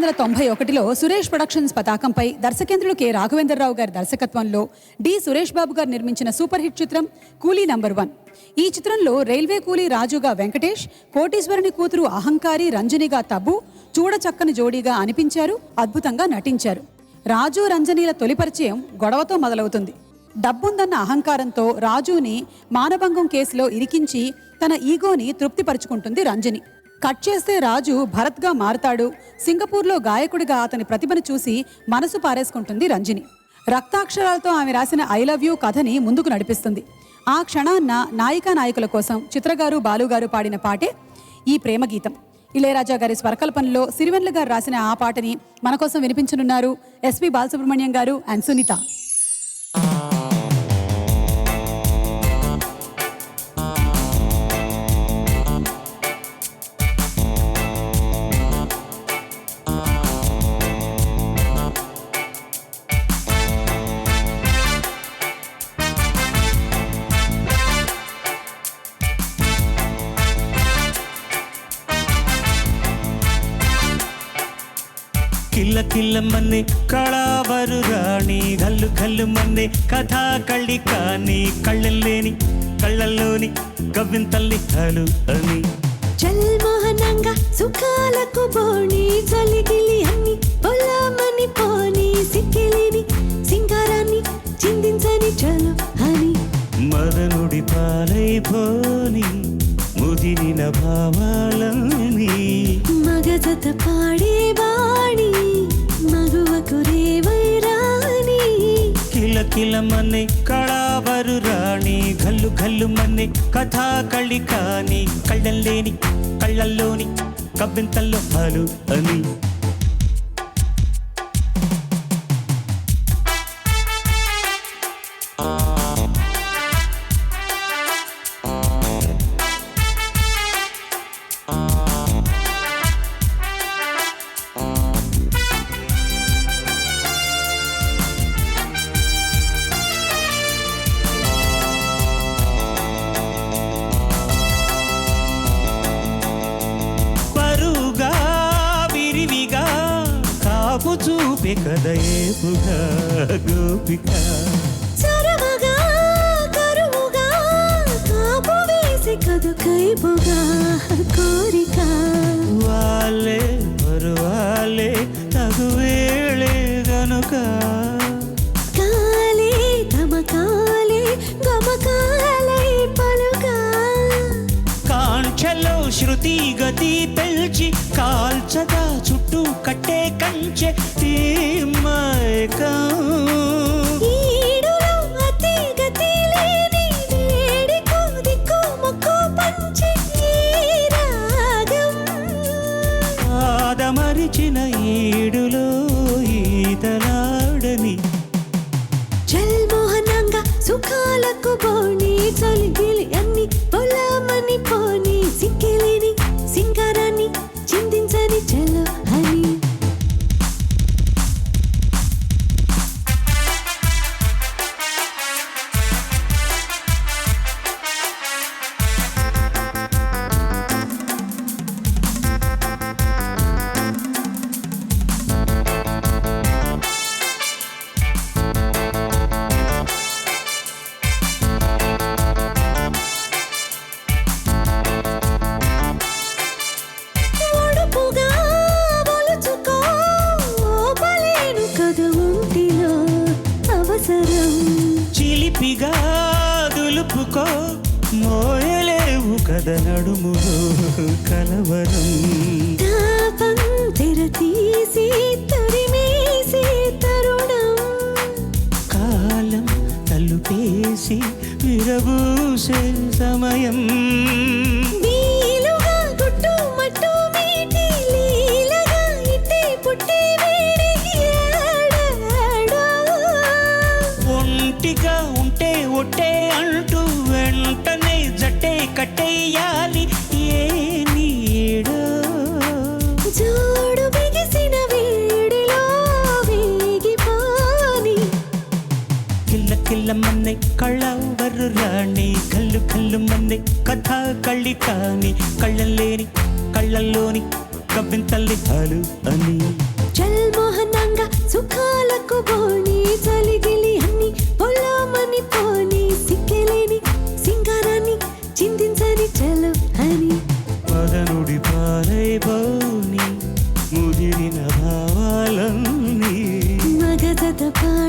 1991లో Suresh productions పతాకంపై దర్శకేంద్రులు K Raghavendra Rao గారి దర్శకత్వంలో డి సురేష్ బాబు గారు నిర్మించిన సూపర్ హిట్ చిత్రం కూలీ నంబర్ 1. ఈ చిత్రంలో రైల్వే కూలీ రాజుగా వెంకటేష్, కోటీశ్వరుని కూతురు అహంకారి రంజనిగా తబ్బు చూడచక్కని జోడీగా అనిపించారు, అద్భుతంగా నటించారు. రాజు రంజనీల తొలి పరిచయం గొడవతో మొదలవుతుంది. డబ్బుందన్న అహంకారంతో రాజుని మానభంగం కేసులో ఇరికించి తన ఈగోని తృప్తిపరుచుకుంటుంది రంజని. కట్ చేస్తే రాజు భరత్గా మారుతాడు. సింగపూర్లో గాయకుడిగా అతని ప్రతిభను చూసి మనసు పారేసుకుంటుంది రంజని. రక్తాక్షరాలతో ఆమె రాసిన ఐ లవ్ యూ కథని ముందుకు నడిపిస్తుంది. ఆ క్షణాన్న నాయికా నాయకుల కోసం చిత్రగారు బాలుగారు పాడిన పాటే ఈ ప్రేమ గీతం. ఇళయరాజా గారి స్వరకల్పనలో సిరివెన్నెల గారు రాసిన ఆ పాటని మన కోసం వినిపించనున్నారు ఎస్పి బాలసుబ్రహ్మణ్యం గారు అండ్ సునీత. ಕಿಲ್ಲ ಕಿಲ್ಲ ಮನ್ನೆ ಕಳಾವರು ರಾಣಿ ಗಲ್ಲು ಗಲ್ಲು ಮನ್ನೆ ಕಥಾ ಕಳ್ಳಿ ಕಾನಿ ಕಳ್ಳಲ್ಲೇನಿ కళ్ళల్లోని గవ్వింతల్లి హలు అని చల్మోహనంగా సుఖాలకు బోణి చలిగిలి అన్ని పొలమని పోని సిక్కిలిని సింగారాన్ని చిందించని చలు అని మదనుడి పాలైపోని ముదిరిన భావాలని మగజత పాడే బాణి మగువకు రేవైరాని కిల కిల మన్నే కళావరు రాణి గల్లు గల్లు మన్నే కథా కళ్ళి కాని కళ్ళల్లేని కళ్ళల్లోని కబ్బింతల్లో హాలు అని చూపే కదయేపుగా గోపిక చరవగా కరువుగా కాపు వేసి కదు కైపుగా కోరిక వాలే పరువాలే తగువేళే గనుక కాలే తమకాలే గమకాలై పలుగా కాంక్షలో శృతి గతి పెల్చి కాల్చగా చుట్టూ కట్టే కంచె ఈడులో అతి గతి లేని వేడికో దిక్కు మొక్కు పంచి రాగం ఆదమరిచిన ఈడులో ఈతలాడని చల్మోహనంగా సుఖాలకు బోణి చలిగిలి అన్ని పొలమని పోని సిక్కిలిని సింగారాన్ని చిందించని చలో అని చిలిపిగా దులుపుకో మోయలేవు కథ నడుములో కలవరం తాపం తెరతీసి తరిమేసి తరుణం కాలం తలుపేసి విరబూసే సమయం వీలుగా గుట్టు మట్టు మీటి లీలగా ఇట్టి పుట్టి ఒంటిగా ఉంటే ఒట్టే అంటూ వెంటనే జట్టే కట్టేయాలి ఏ నీడో జోడు బిగిసిన వేడిలో వేగిపోని కిల్ల కిల్ల మన్నే కళ్ళవరు రాణి కల్లు కల్లు మన్నే కథా కళ్ళి కాని కళ్ళల్లేని కళ్ళల్లోని కవ్వింతల్లి హాలు అని చల్ మోహనంగా సుఖాలకు బోణి చలిగిలి అన్ని పొలమని పోని సిక్కెలేని సింగారాన్ని చిందించని చలో అని మదనుడి పాలైపోని ముదిరిన భావాలన్నీ మగజత పాడ